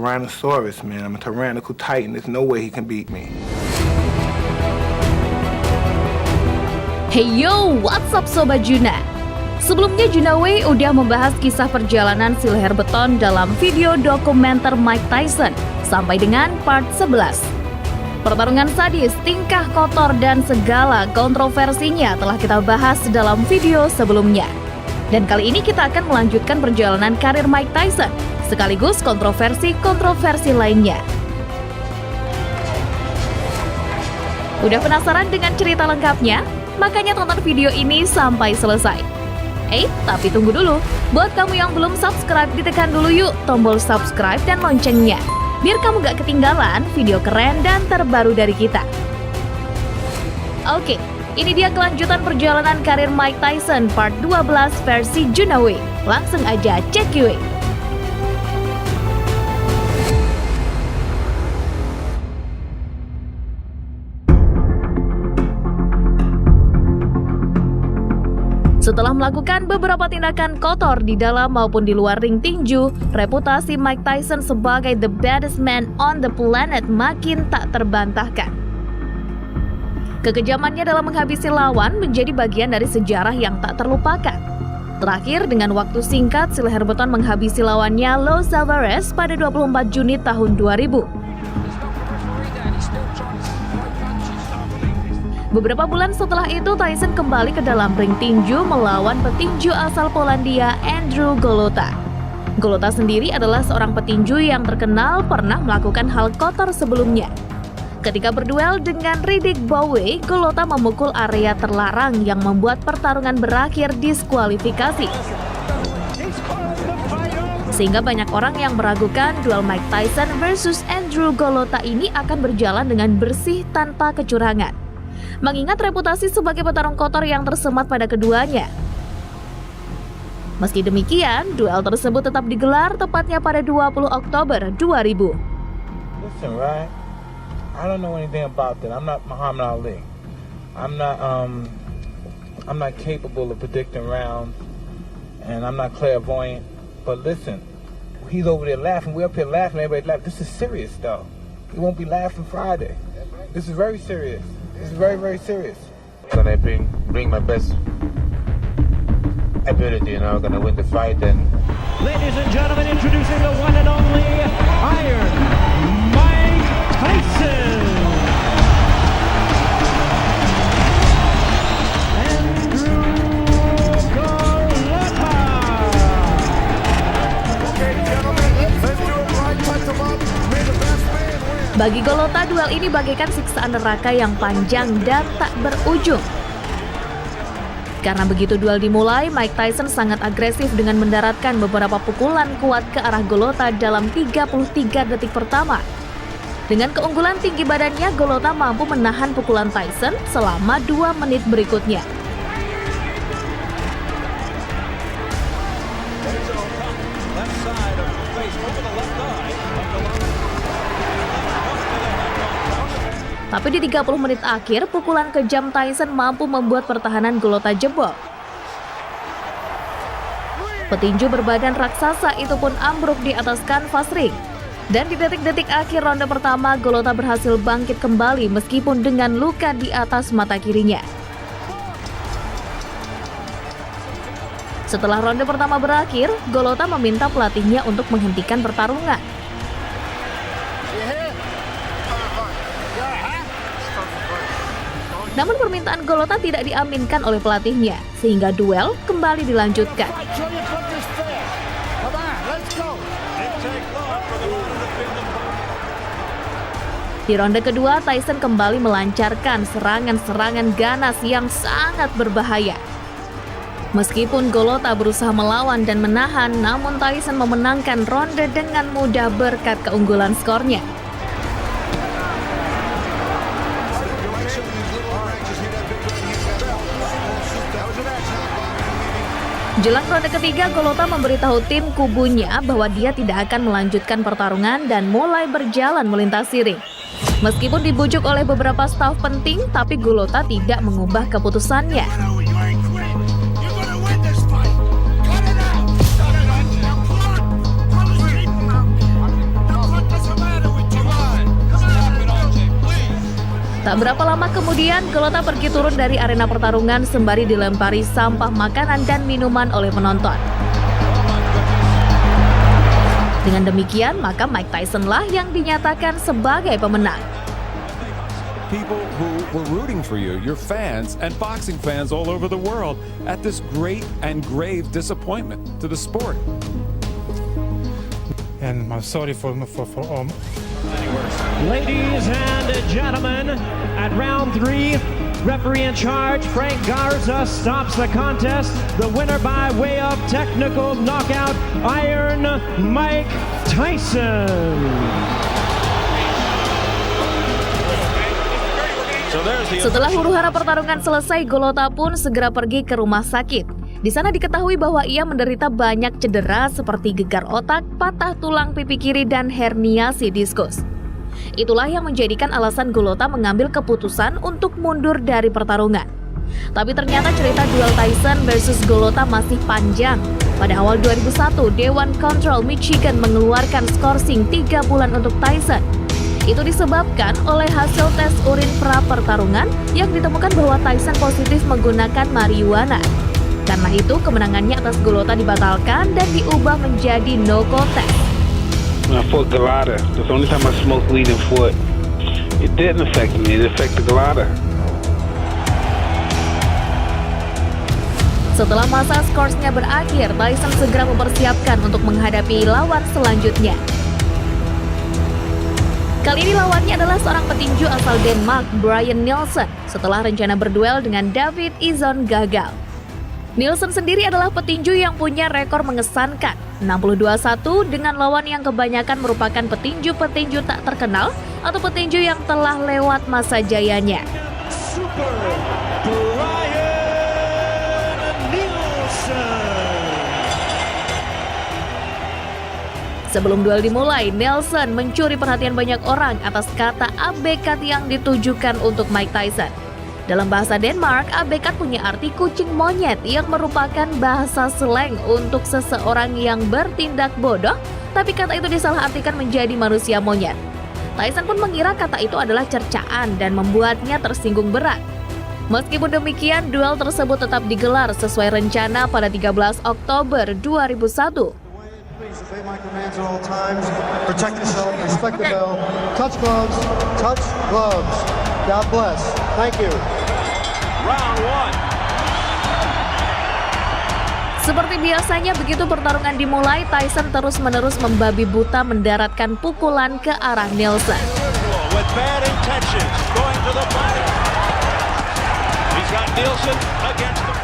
Tyrannosaurus, man. I'm a tyrannical titan. There's no way he can beat me. Hey yo, what's up Sobat Juna? Sebelumnya Junaway udah membahas kisah perjalanan si leher beton dalam video dokumenter Mike Tyson sampai dengan part 11. Pertarungan sadis, tingkah kotor, dan segala kontroversinya telah kita bahas dalam video sebelumnya. Dan kali ini kita akan melanjutkan perjalanan karir Mike Tyson, sekaligus kontroversi lainnya. Udah penasaran dengan cerita lengkapnya? Makanya tonton video ini sampai selesai. Tapi tunggu dulu. Buat kamu yang belum subscribe, ditekan dulu yuk tombol subscribe dan loncengnya, biar kamu gak ketinggalan video keren dan terbaru dari kita. Oke, ini dia kelanjutan perjalanan karir Mike Tyson part 12 versi Junaway. Langsung aja check yuk. Setelah melakukan beberapa tindakan kotor di dalam maupun di luar ring tinju, reputasi Mike Tyson sebagai the baddest man on the planet makin tak terbantahkan. Kekejamannya dalam menghabisi lawan menjadi bagian dari sejarah yang tak terlupakan. Terakhir, dengan waktu singkat, si leher beton menghabisi lawannya Los Alvarez pada 24 Juni tahun 2000. Beberapa bulan setelah itu, Tyson kembali ke dalam ring tinju melawan petinju asal Polandia, Andrew Golota. Golota sendiri adalah seorang petinju yang terkenal pernah melakukan hal kotor sebelumnya. Ketika berduel dengan Riddick Bowe, Golota memukul area terlarang yang membuat pertarungan berakhir diskualifikasi. Sehingga banyak orang yang meragukan duel Mike Tyson versus Andrew Golota ini akan berjalan dengan bersih tanpa kecurangan, mengingat reputasi sebagai petarung kotor yang tersemat pada keduanya. Meski demikian, duel tersebut tetap digelar tepatnya pada 20 Oktober 2000. Listen, right? I don't know anything about that. I'm not Muhammad Ali. I'm not capable of predicting rounds, and I'm not clairvoyant. But listen, he's over there laughing. We're up here laughing. Everybody laughing. This is serious, though. He won't be laughing Friday. This is very serious. It's very, very serious. Gonna bring my best ability, I'm gonna win the fight. And ladies and gentlemen, introducing the one and only Iron Mike Tyson. Andrew Golota. Okay, gentlemen, let's do it right. Touch them up. May the best man win. Bagi Golota, duel ini bagaikan siksaan neraka yang panjang dan tak berujung. Karena begitu duel dimulai, Mike Tyson sangat agresif dengan mendaratkan beberapa pukulan kuat ke arah Golota dalam 33 detik pertama. Dengan keunggulan tinggi badannya, Golota mampu menahan pukulan Tyson selama 2 menit berikutnya. Tapi di 30 menit akhir, pukulan kejam Tyson mampu membuat pertahanan Golota jebol. Petinju berbadan raksasa itu pun ambruk di atas kanvas ring. Dan di detik-detik akhir ronde pertama, Golota berhasil bangkit kembali meskipun dengan luka di atas mata kirinya. Setelah ronde pertama berakhir, Golota meminta pelatihnya untuk menghentikan pertarungan. Namun permintaan Golota tidak diaminkan oleh pelatihnya, sehingga duel kembali dilanjutkan. Di ronde kedua, Tyson kembali melancarkan serangan-serangan ganas yang sangat berbahaya. Meskipun Golota berusaha melawan dan menahan, namun Tyson memenangkan ronde dengan mudah berkat keunggulan skornya. Jelang ronde ketiga, Golota memberitahu tim kubunya bahwa dia tidak akan melanjutkan pertarungan dan mulai berjalan melintasi ring. Meskipun dibujuk oleh beberapa staf penting, tapi Golota tidak mengubah keputusannya. Tak berapa lama kemudian, Golota pergi turun dari arena pertarungan sembari dilempari sampah makanan dan minuman oleh penonton. Dengan demikian, maka Mike Tyson lah yang dinyatakan sebagai pemenang. People who were rooting for you, your fans and boxing fans all over the world, at this great and grave disappointment to the sport. And I'm sorry for all. Ladies and gentlemen, at round 3, referee in charge, Frank Garza, stops the contest. The winner by way of technical knockout, Iron Mike Tyson. Setelah huru-hara pertarungan selesai, Golota pun segera pergi ke rumah sakit. Di sana diketahui bahwa ia menderita banyak cedera seperti gegar otak, patah tulang pipi kiri, dan herniasi diskus. Itulah yang menjadikan alasan Golota mengambil keputusan untuk mundur dari pertarungan. Tapi ternyata cerita duel Tyson versus Golota masih panjang. Pada awal 2001, Dewan Kontrol Michigan mengeluarkan skorsing 3 bulan untuk Tyson. Itu disebabkan oleh hasil tes urin pra-pertarungan yang ditemukan bahwa Tyson positif menggunakan marijuana. Karena itu, kemenangannya atas Golota dibatalkan dan diubah menjadi no-call test. When I fought Golota, that's the only time I smoked weed and fought. It didn't affect me, it affected Golota. Setelah masa skorsnya berakhir, Tyson segera mempersiapkan untuk menghadapi lawan selanjutnya. Kali ini lawannya adalah seorang petinju asal Denmark, Brian Nielsen, setelah rencana berduel dengan David Izon gagal. Nielsen sendiri adalah petinju yang punya rekor mengesankan, 62-1 dengan lawan yang kebanyakan merupakan petinju-petinju tak terkenal atau petinju yang telah lewat masa jayanya. Super Brian Nielsen. Sebelum duel dimulai, Nielsen mencuri perhatian banyak orang atas kata abekat yang ditujukan untuk Mike Tyson. Dalam bahasa Denmark, abekat punya arti kucing monyet yang merupakan bahasa slang untuk seseorang yang bertindak bodoh, tapi kata itu disalahartikan menjadi manusia monyet. Tyson pun mengira kata itu adalah cercaan dan membuatnya tersinggung berat. Meskipun demikian, duel tersebut tetap digelar sesuai rencana pada 13 Oktober 2001. Please obey my commands at all times. Protect yourself, respect the bell. Touch gloves, touch gloves. God bless. Thank you. Round 1. Seperti biasanya, begitu pertarungan dimulai, Tyson terus-menerus membabi buta mendaratkan pukulan ke arah Nielsen. With bad intentions, going to the body. He's got Nielsen against him.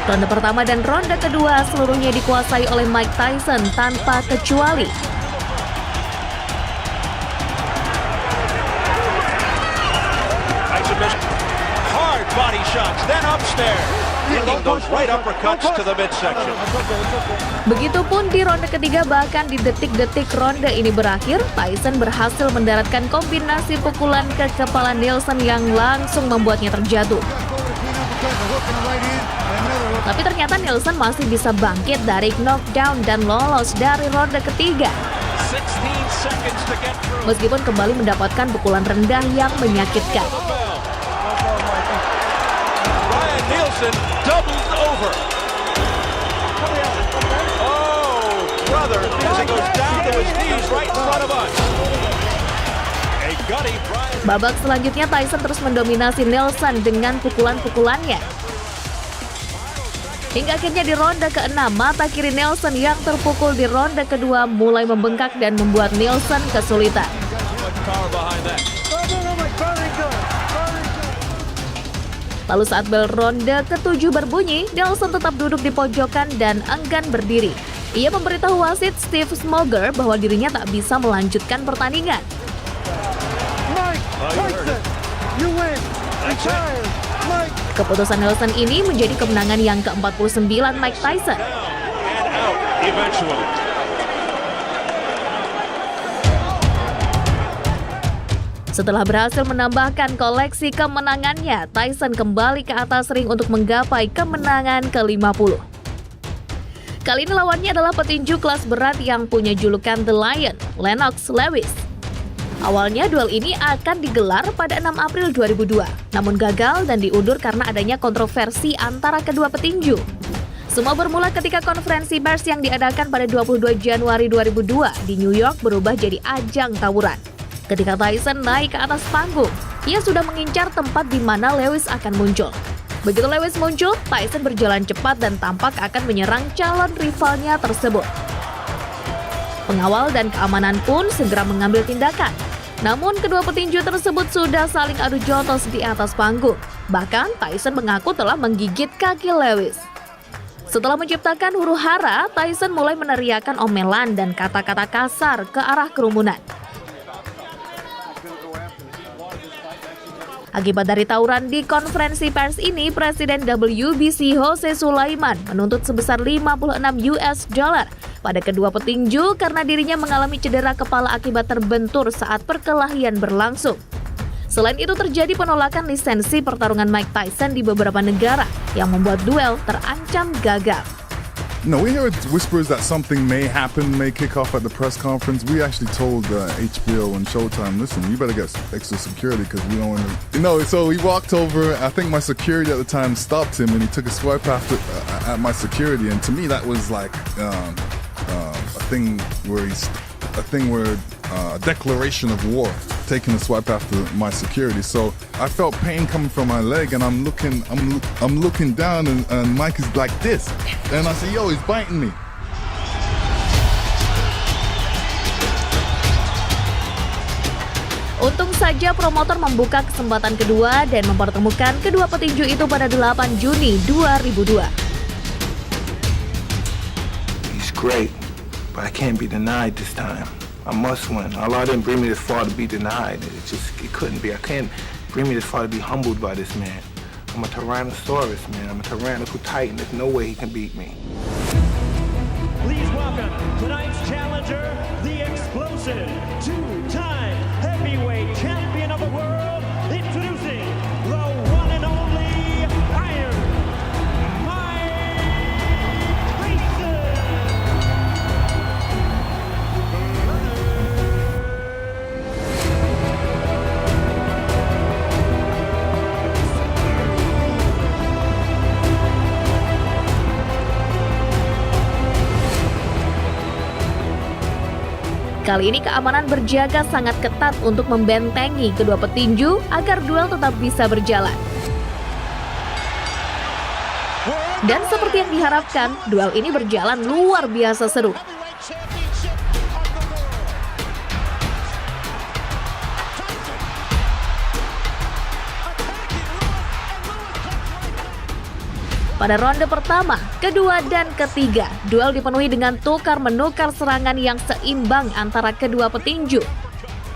Ronde pertama dan ronde kedua seluruhnya dikuasai oleh Mike Tyson tanpa kecuali. Hard body shots, then upstairs. Hitting those right uppercuts to the midsection. Begitupun di ronde ketiga, bahkan di detik-detik ronde ini berakhir, Tyson berhasil mendaratkan kombinasi pukulan ke kepala Nielsen yang langsung membuatnya terjatuh. Tapi ternyata Nielsen masih bisa bangkit dari knockdown dan lolos dari ronde ketiga. Meskipun kembali mendapatkan pukulan rendah yang menyakitkan. Brian Nielsen doubles over. Oh, brother, as he goes down to his knees right in front of us. A gutty Brian. Babak selanjutnya Tyson terus mendominasi Nielsen dengan pukulan-pukulannya. Hingga akhirnya di ronde ke-6, mata kiri Nielsen yang terpukul di ronde kedua mulai membengkak dan membuat Nielsen kesulitan. Lalu saat bel ronde ke-7 berbunyi, Nielsen tetap duduk di pojokan dan enggan berdiri. Ia memberitahu wasit Steve Smoger bahwa dirinya tak bisa melanjutkan pertandingan. Mike Tyson, you win. Retire, Mike. Keputusan Nielsen ini menjadi kemenangan yang ke-49 Mike Tyson. And out eventually. Setelah berhasil menambahkan koleksi kemenangannya, Tyson kembali ke atas ring untuk menggapai kemenangan ke-50. Kali ini lawannya adalah petinju kelas berat yang punya julukan The Lion, Lennox Lewis. Awalnya duel ini akan digelar pada 6 April 2002, namun gagal dan diundur karena adanya kontroversi antara kedua petinju. Semua bermula ketika konferensi pers yang diadakan pada 22 Januari 2002 di New York berubah jadi ajang tawuran. Ketika Tyson naik ke atas panggung, ia sudah mengincar tempat di mana Lewis akan muncul. Begitu Lewis muncul, Tyson berjalan cepat dan tampak akan menyerang calon rivalnya tersebut. Pengawal dan keamanan pun segera mengambil tindakan. Namun kedua petinju tersebut sudah saling adu jotos di atas panggung. Bahkan Tyson mengaku telah menggigit kaki Lewis. Setelah menciptakan huru-hara, Tyson mulai meneriakkan omelan dan kata-kata kasar ke arah kerumunan. Akibat dari tawuran di konferensi pers ini, Presiden WBC Jose Sulaiman menuntut sebesar 56 US dollar pada kedua petinju karena dirinya mengalami cedera kepala akibat terbentur saat perkelahian berlangsung. Selain itu terjadi penolakan lisensi pertarungan Mike Tyson di beberapa negara yang membuat duel terancam gagal. No, we heard whispers that something may happen, may kick off at the press conference. We actually told HBO and Showtime, listen, you better get extra security because we don't want to... No, so he walked over. I think my security at the time stopped him and he took a swipe after at my security. And to me, that was like a thing where a declaration of war, taking a swipe after my security. So I felt pain coming from my leg, and I'm looking down, and Mike is like this, and I said, "Yo, he's biting me." Untung saja promotor membuka kesempatan kedua dan mempertemukan kedua petinju itu pada 8 Juni 2002. He's great, but I can't be denied this time. I must win. Allah didn't bring me this far to be denied. It couldn't be. I can't bring me this far to be humbled by this man. I'm a Tyrannosaurus, man. I'm a tyrannical titan. There's no way he can beat me. Please welcome tonight's challenger, the explosive two-time heavyweight champion of the world, introducing the one and only Iron Mike Tyson. Kali ini keamanan berjaga sangat ketat untuk membentengi kedua petinju agar duel tetap bisa berjalan. Dan seperti yang diharapkan, duel ini berjalan luar biasa seru. Pada ronde pertama, kedua, dan ketiga, duel dipenuhi dengan tukar-menukar serangan yang seimbang antara kedua petinju.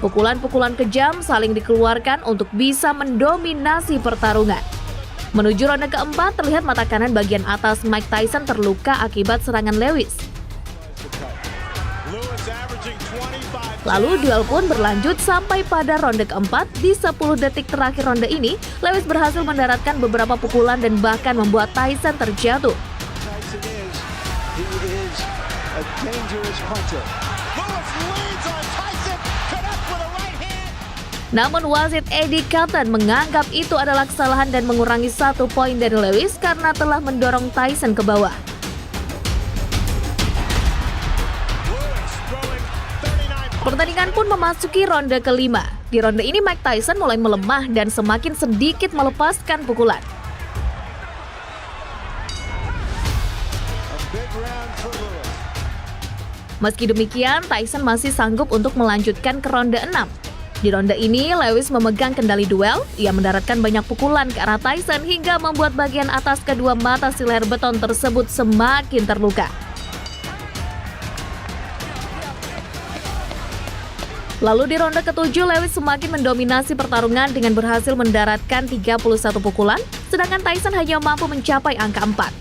Pukulan-pukulan kejam saling dikeluarkan untuk bisa mendominasi pertarungan. Menuju ronde keempat, terlihat mata kanan bagian atas Mike Tyson terluka akibat serangan Lewis. Lalu duel pun berlanjut sampai pada ronde keempat. Di 10 detik terakhir ronde ini, Lewis berhasil mendaratkan beberapa pukulan dan bahkan membuat Tyson terjatuh. Namun wasit Eddie Cotton menganggap itu adalah kesalahan dan mengurangi 1 poin dari Lewis karena telah mendorong Tyson ke bawah. Pertandingan pun memasuki ronde kelima. Di ronde ini Mike Tyson mulai melemah dan semakin sedikit melepaskan pukulan. Meski demikian, Tyson masih sanggup untuk melanjutkan ke ronde 6. Di ronde ini, Lewis memegang kendali duel. Ia mendaratkan banyak pukulan ke arah Tyson hingga membuat bagian atas kedua mata si leher beton tersebut semakin terluka. Lalu di ronde ke-7, Lewis semakin mendominasi pertarungan dengan berhasil mendaratkan 31 pukulan, sedangkan Tyson hanya mampu mencapai angka 4.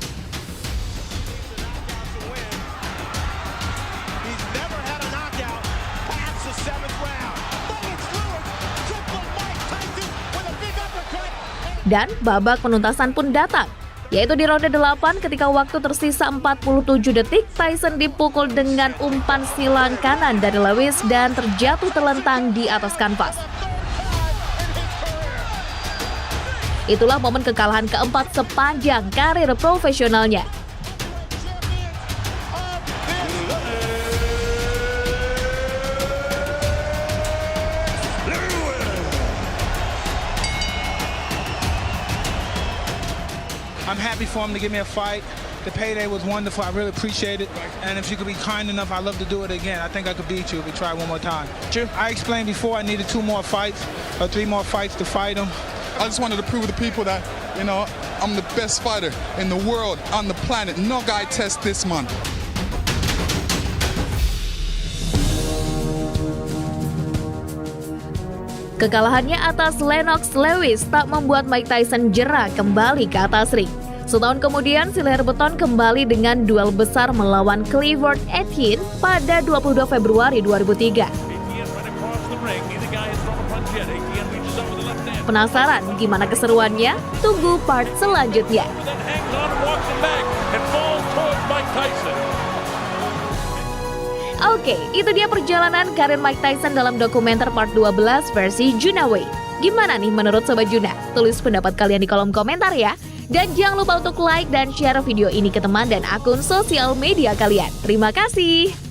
Dan babak penuntasan pun datang. yaitu di ronde 8 ketika waktu tersisa 47 detik, Tyson dipukul dengan umpan silang kanan dari Lewis dan terjatuh terlentang di atas kanvas. Itulah momen kekalahan keempat sepanjang karir profesionalnya. I'm happy for him to give me a fight. The payday was wonderful. I really appreciate it. And if you could be kind enough, I'd love to do it again. I think I could beat you if we try one more time. Sure. I explained before I needed 2 more fights or 3 more fights to fight him. I just wanted to prove to the people that, you know, I'm the best fighter in the world, on the planet. No guy test this month. Kekalahannya atas Lennox Lewis tak membuat Mike Tyson jera kembali ke atas ring. Setahun kemudian, si leher beton kembali dengan duel besar melawan Clifford Etienne pada 22 Februari 2003. Penasaran gimana keseruannya? Tunggu part selanjutnya. Oke, itu dia perjalanan karir Mike Tyson dalam dokumenter part 12 versi Juna Way. Gimana nih menurut Sobat Juna? Tulis pendapat kalian di kolom komentar ya. Dan jangan lupa untuk like dan share video ini ke teman dan akun sosial media kalian. Terima kasih.